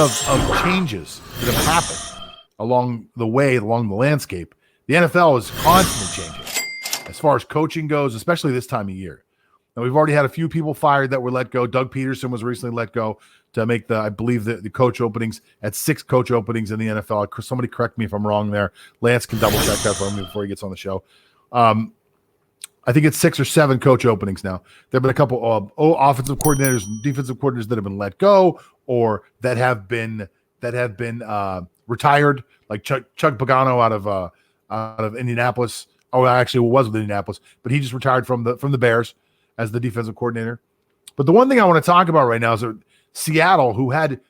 of changes that have happened along the way, along the landscape, the NFL is constantly changing as far as coaching goes, especially this time of year. Now, we've already had a few people fired that were let go. Doug Peterson was recently let go to make I believe, the coach openings at 6 coach openings in the NFL. Somebody correct me if I'm wrong there. Lance can double check that for me before he gets on the show. I think it's 6 or 7 coach openings now. There have been a couple of offensive coordinators, defensive coordinators that have been let go or that have been retired, like Chuck Pagano out of Indianapolis. Oh, actually, it was with Indianapolis, but he just retired from the Bears as the defensive coordinator. But the one thing I want to talk about right now is Seattle, who had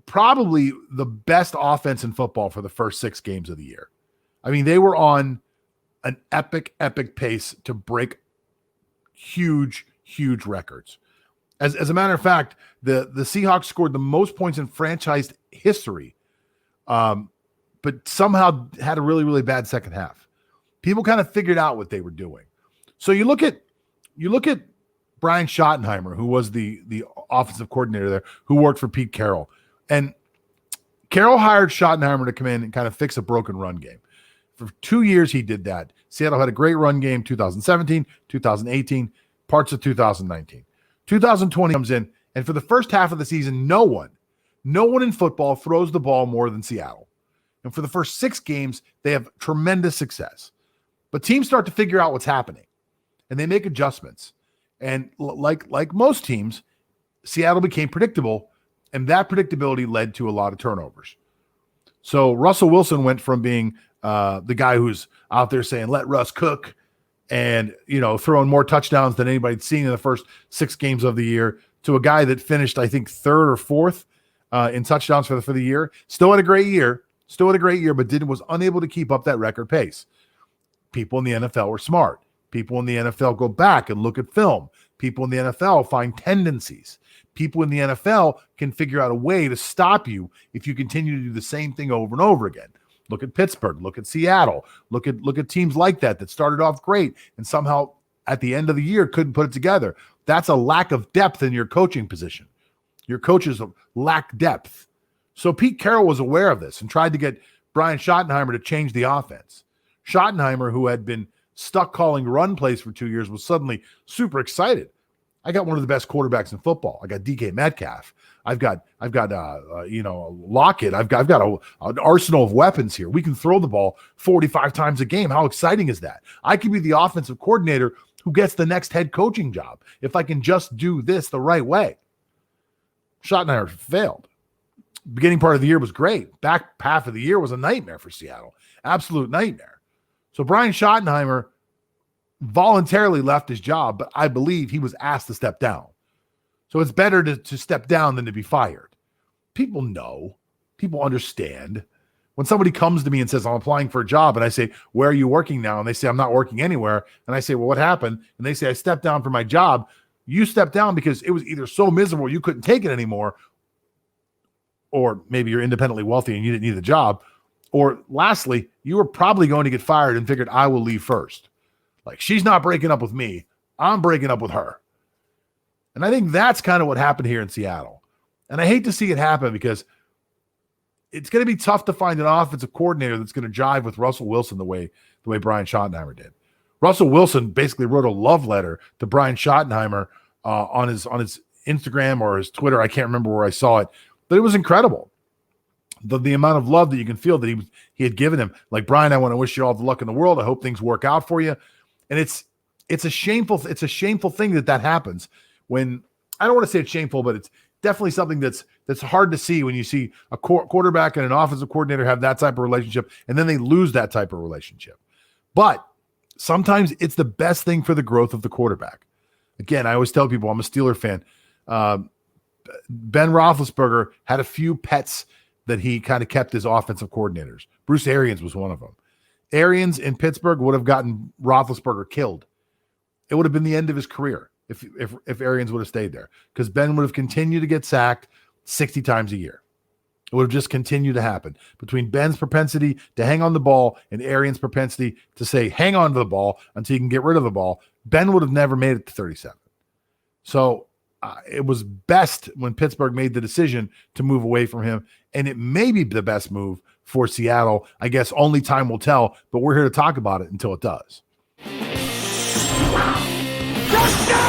probably the best offense in football for the first 6 games of the year. I mean, they were on an epic pace to break huge records. As a matter of fact, the Seahawks scored the most points in franchise history, but somehow had a really bad second half. People kind of figured out what they were doing. So you look at Brian Schottenheimer, who was the offensive coordinator there, who worked for Pete Carroll. And Carroll hired Schottenheimer to come in and kind of fix a broken run game. For 2 years, he did that. Seattle had a great run game, 2017, 2018, parts of 2019. 2020 comes in, and for the first half of the season, no one in football throws the ball more than Seattle. And for the first 6 games, they have tremendous success. But teams start to figure out what's happening, and they make adjustments. And like most teams, Seattle became predictable, and that predictability led to a lot of turnovers. So Russell Wilson went from being the guy who's out there saying, let Russ cook, and, throwing more touchdowns than anybody'd seen in the first 6 games of the year, to a guy that finished, I think, 3rd or 4th in touchdowns for the year. Still had a great year, but was unable to keep up that record pace. People in the NFL were smart. People in the NFL go back and look at film. People in the NFL find tendencies. People in the NFL can figure out a way to stop you if you continue to do the same thing over and over again. Look at Pittsburgh, look at Seattle, look at teams like that started off great and somehow at the end of the year couldn't put it together. That's a lack of depth in your coaching position. Your coaches lack depth. So Pete Carroll was aware of this and tried to get Brian Schottenheimer to change the offense. Schottenheimer, who had been stuck calling run plays for 2 years, was suddenly super excited. I got one of the best quarterbacks in football. I got DK Metcalf. I've got Lockett. I've got an arsenal of weapons here. We can throw the ball 45 times a game. How exciting is that? I could be the offensive coordinator who gets the next head coaching job if I can just do this the right way. Schottenheimer failed. Beginning part of the year was great. Back half of the year was a nightmare for Seattle. Absolute nightmare. So Brian Schottenheimer voluntarily left his job, but I believe he was asked to step down. So it's better to step down than to be fired. People know. People understand. When somebody comes to me and says, I'm applying for a job, and I say, where are you working now? And they say, I'm not working anywhere. And I say, well, what happened? And they say, I stepped down from my job. You stepped down because it was either so miserable you couldn't take it anymore, or maybe you're independently wealthy and you didn't need the job, or lastly, you were probably going to get fired and figured, I will leave first. Like, she's not breaking up with me. I'm breaking up with her. And I think that's kind of what happened here in Seattle. And I hate to see it happen because it's going to be tough to find an offensive coordinator that's going to jive with Russell Wilson the way Brian Schottenheimer did. Russell Wilson basically wrote a love letter to Brian Schottenheimer on his Instagram or his Twitter. I can't remember where I saw it, but it was incredible. The amount of love that you can feel that he had given him. Like, Brian, I want to wish you all the luck in the world. I hope things work out for you. And it's a shameful thing that happens when, I don't want to say it's shameful, but it's definitely something that's hard to see when you see a quarterback and an offensive coordinator have that type of relationship, and then they lose that type of relationship. But sometimes it's the best thing for the growth of the quarterback. Again, I always tell people, I'm a Steeler fan. Ben Roethlisberger had a few pets that he kind of kept as offensive coordinators. Bruce Arians was one of them. Arians in Pittsburgh would have gotten Roethlisberger killed. It would have been the end of his career if Arians would have stayed there, because Ben would have continued to get sacked 60 times a year. It would have just continued to happen between Ben's propensity to hang on the ball and Arians' propensity to say, hang on to the ball until you can get rid of the ball. Ben would have never made it to 37. So it was best when Pittsburgh made the decision to move away from him, and it may be the best move for Seattle. I guess only time will tell, but we're here to talk about it until it does. Touchdown!